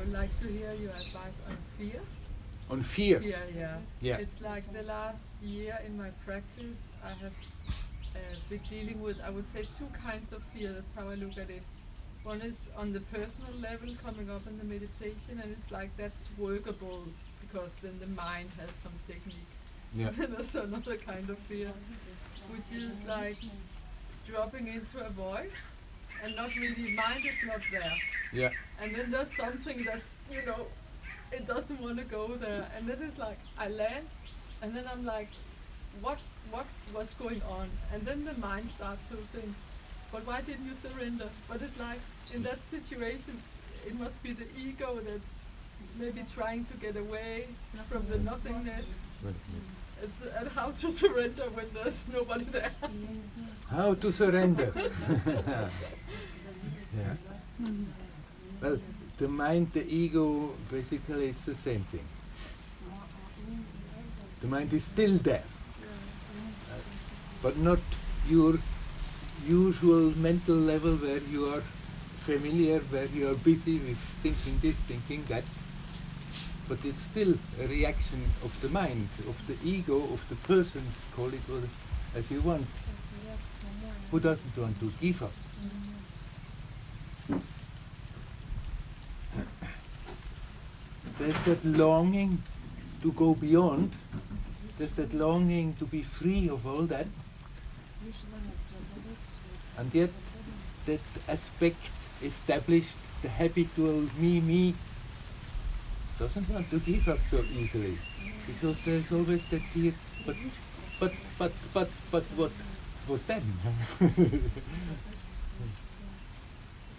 would like to hear your advice on fear. On fear. Fear, yeah. Yeah. It's like the last year in my practice, I have been dealing with, I would say, two kinds of fear. That's how I look at it. One is on the personal level, coming up in the meditation, and it's like that's workable because then the mind has some techniques. Yeah. Then there's another kind of fear, which is like dropping into a void and not really, mind is not there. Yeah. And then there's something that's, it doesn't want to go there. And then it's like, I land, and then I'm like, what was going on? And then the mind starts to think, but why didn't you surrender? But it's like, in that situation, it must be the ego that's maybe trying to get away from the nothingness. And how to surrender when there's nobody there. How to surrender? Yeah. Well, the mind, the ego, basically it's the same thing. The mind is still there, but not your usual mental level where you are familiar, where you are busy with thinking this, thinking that. But it's still a reaction of the mind, of the ego, of the person, call it as you want. Who doesn't want to give up? There's that longing to go beyond, there's that longing to be free of all that, and yet that aspect established, the habitual me, doesn't want to give up so easily, because there's always that fear, but what then?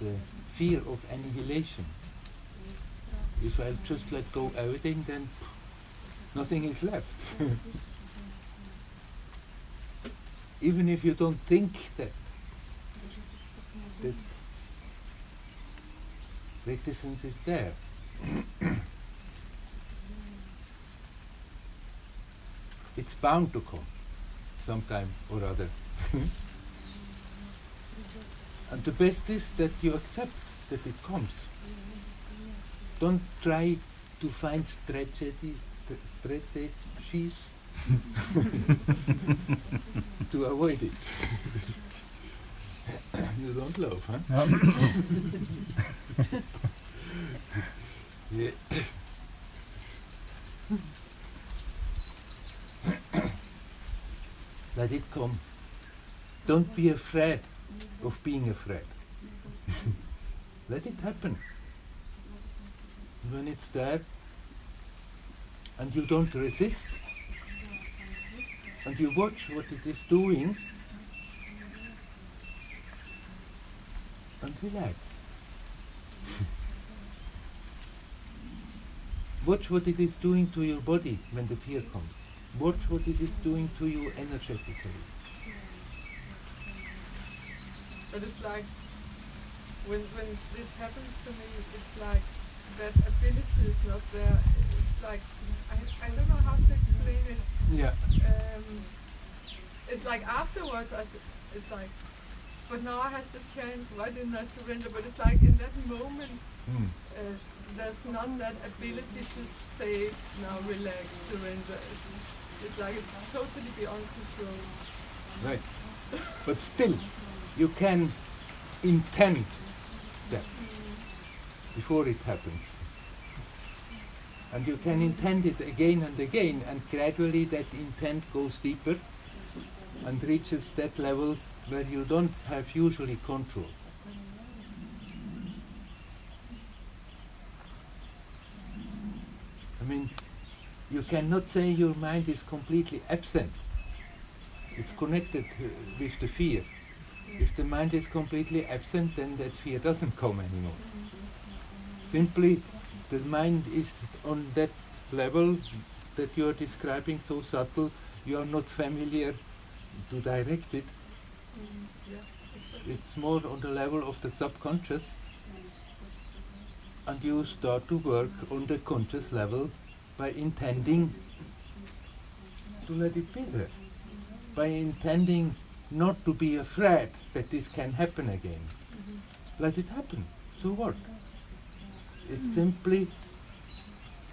The fear of annihilation. If I just let go everything, then nothing is left. Even if you don't think that reticence is there. It's bound to come, sometime or other. And the best is that you accept that it comes. Don't try to find strategies to avoid it. You don't love, huh? Yeah. Let it come. Don't be afraid of being afraid. Let it happen. When it's there, and you don't resist, and you watch what it is doing, and relax. Watch what it is doing to your body when the fear comes. Watch what it is doing to you energetically. But it's like, when this happens to me, it's like that ability is not there. It's like, I don't know how to explain it. Yeah. It's like afterwards, it's like, but now I had the chance, why didn't I surrender? But it's like in that moment, there's not that ability to say, now relax, surrender. It's like it's totally beyond control. Right. But still, you can intend that before it happens. And you can intend it again and again, and gradually that intent goes deeper and reaches that level where you don't have usually control. I mean, you cannot say your mind is completely absent. It's connected with the fear. If the mind is completely absent, then that fear doesn't come anymore. Simply, the mind is on that level that you are describing, so subtle, you are not familiar to direct it. It's more on the level of the subconscious, and you start to work on the conscious level by intending to let it be there, by intending not to be afraid that this can happen again. Let it happen, so what? It's simply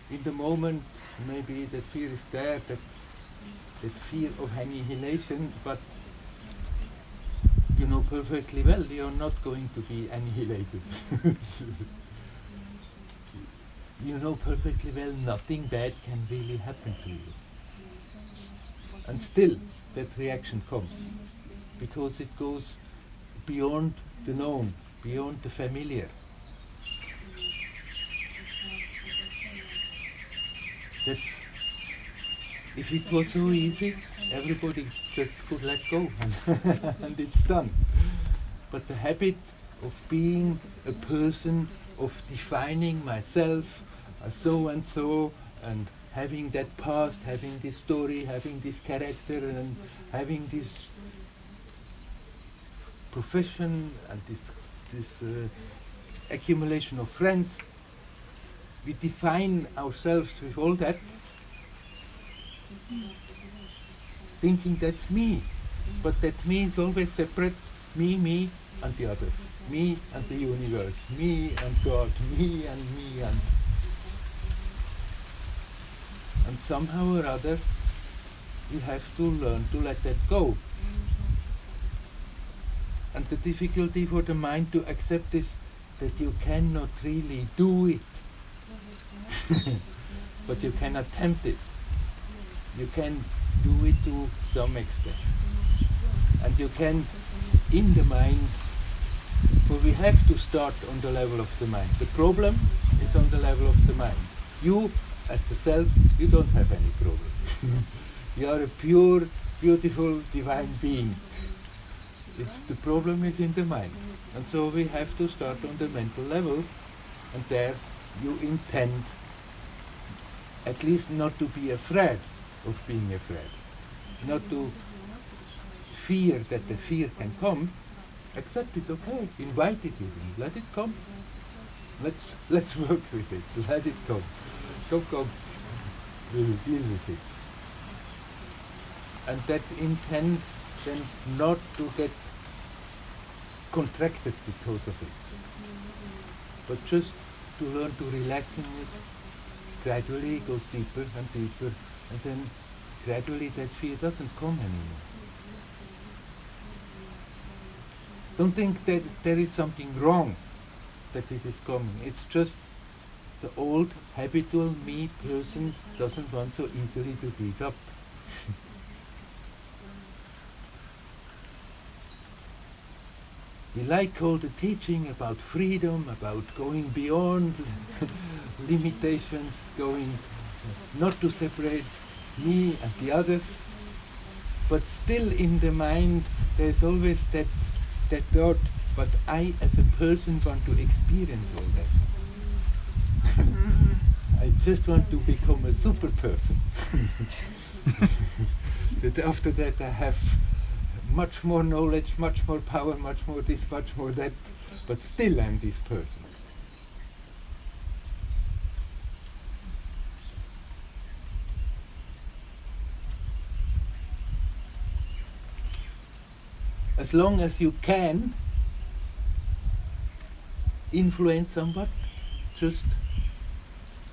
in the moment, maybe that fear is there, that fear of annihilation, but you know perfectly well you're not going to be annihilated. You know perfectly well nothing bad can really happen to you. And still that reaction comes, because it goes beyond the known, beyond the familiar. That's, if it was so easy, everybody just could let go and it's done. But the habit of being a person, of defining myself as so and so, and having that past, having this story, having this character, and having this profession and this accumulation of friends, we define ourselves with all that, thinking that's me. But that me is always separate, me and the others, me and the universe, me and God, me. And somehow or other, we have to learn to let that go. And the difficulty for the mind to accept is that you cannot really do it. But you can attempt it. You can do it to some extent. And you can, in the mind, for we have to start on the level of the mind. The problem is on the level of the mind. You, as the self, you don't have any problem. You are a pure, beautiful, divine being. The problem is in the mind. And so we have to start on the mental level, and there you intend at least not to be afraid of being afraid, not to fear that the fear can come. Accept it, okay, invite it even, let it come. Let's work with it, let it come. Come, we will deal with it. And that intent then not to get contracted because of it, but just to learn to relax in it. Gradually it goes deeper and deeper, and then gradually that fear doesn't come anymore. Don't think that there is something wrong that it is coming. It's just the old habitual me person doesn't want so easily to beat up. We like all the teaching about freedom, about going beyond limitations, going not to separate me and the others, but still in the mind there's always that thought, but I as a person want to experience all that. I just want to become a super person. That after that I have much more knowledge, much more power, much more this, much more that, but still I'm this person. As long as you can influence someone, just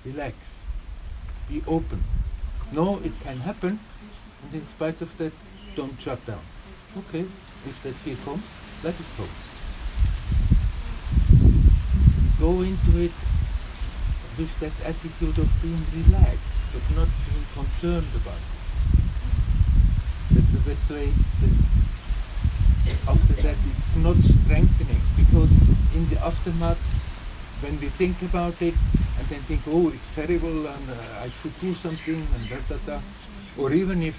relax, be open. No, it can happen, and in spite of that, don't shut down. Okay, if that fear comes, let it go. Go into it with that attitude of being relaxed, but not being concerned about it. That's the best way. After that, it's not strengthening, because in the aftermath, when we think about it and then think, oh, it's terrible and I should do something and da. Or even if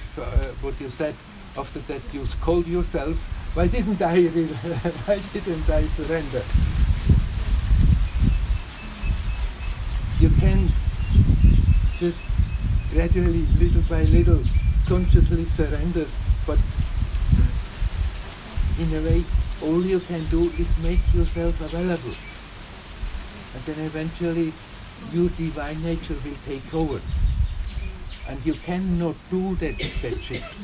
what you said, after that you scold yourself, why didn't I surrender? You can just gradually, little by little, consciously surrender, but in a way, all you can do is make yourself available. And then eventually, your divine nature will take over. And you cannot do that shift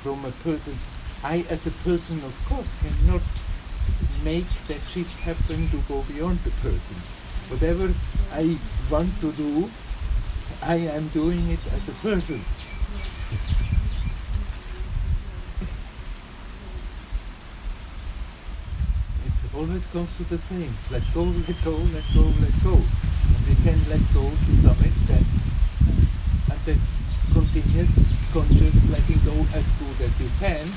from a person. I, as a person, of course, cannot make that shift happen to go beyond the person. Whatever I want to do, I am doing it as a person. It always comes to the same. Let go, let go, let go, let go. And we can let go to some extent. And that continuous conscious letting go as good as you can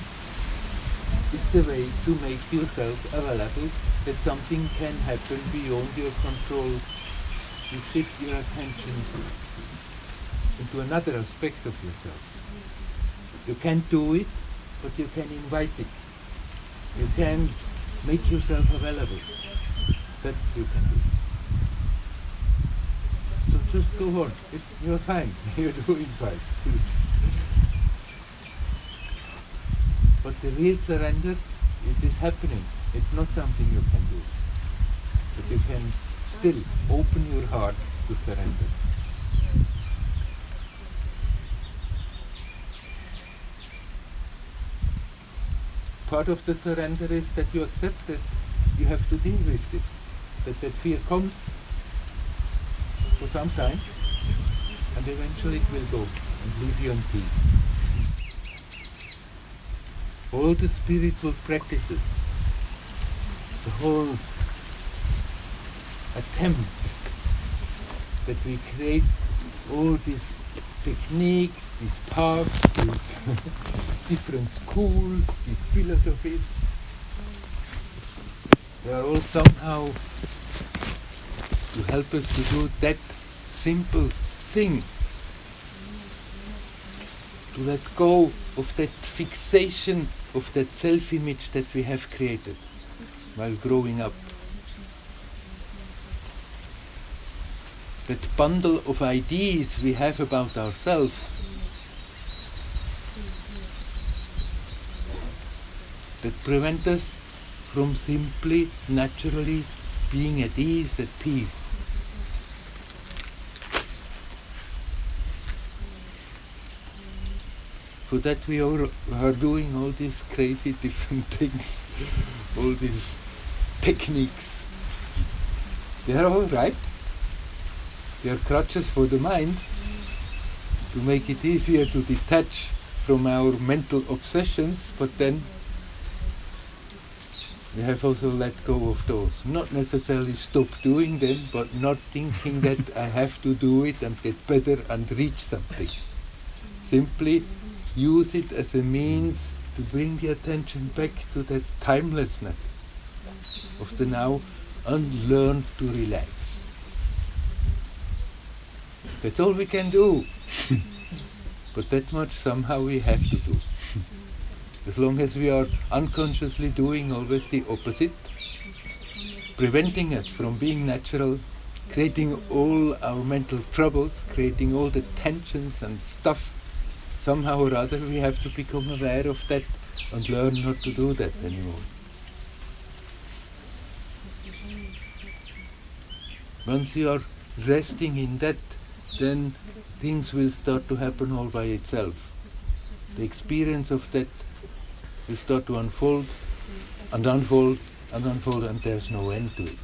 is the way to make yourself available that something can happen beyond your control. You shift your attention into another aspect of yourself. You can't do it, but you can invite it. You can make yourself available. That you can do. So just go on. You're fine. You're doing fine. But the real surrender, it is happening. It's not something you can do. But you can still open your heart to surrender. Part of the surrender is that you accept that you have to deal with this. That fear comes for some time, and eventually it will go and leave you in peace. All the spiritual practices, the whole attempt that we create all these techniques, these paths, these different schools, these philosophies, they are all somehow to help us to do that simple thing. To let go of that fixation of that self-image that we have created while growing up. That bundle of ideas we have about ourselves that prevent us from simply, naturally being at ease, at peace. For that we are doing all these crazy different things, all these techniques. They are all right. They are crutches for the mind to make it easier to detach from our mental obsessions, but then we have also let go of those. Not necessarily stop doing them, but not thinking that I have to do it and get better and reach something. Simply use it as a means to bring the attention back to that timelessness of the now and learn to relax. That's all we can do. But that much somehow we have to do. As long as we are unconsciously doing always the opposite, preventing us from being natural, creating all our mental troubles, creating all the tensions and stuff, somehow or other we have to become aware of that and learn not to do that anymore. Once you are resting in that, then things will start to happen all by itself. The experience of that will start to unfold and unfold and unfold, and there's no end to it.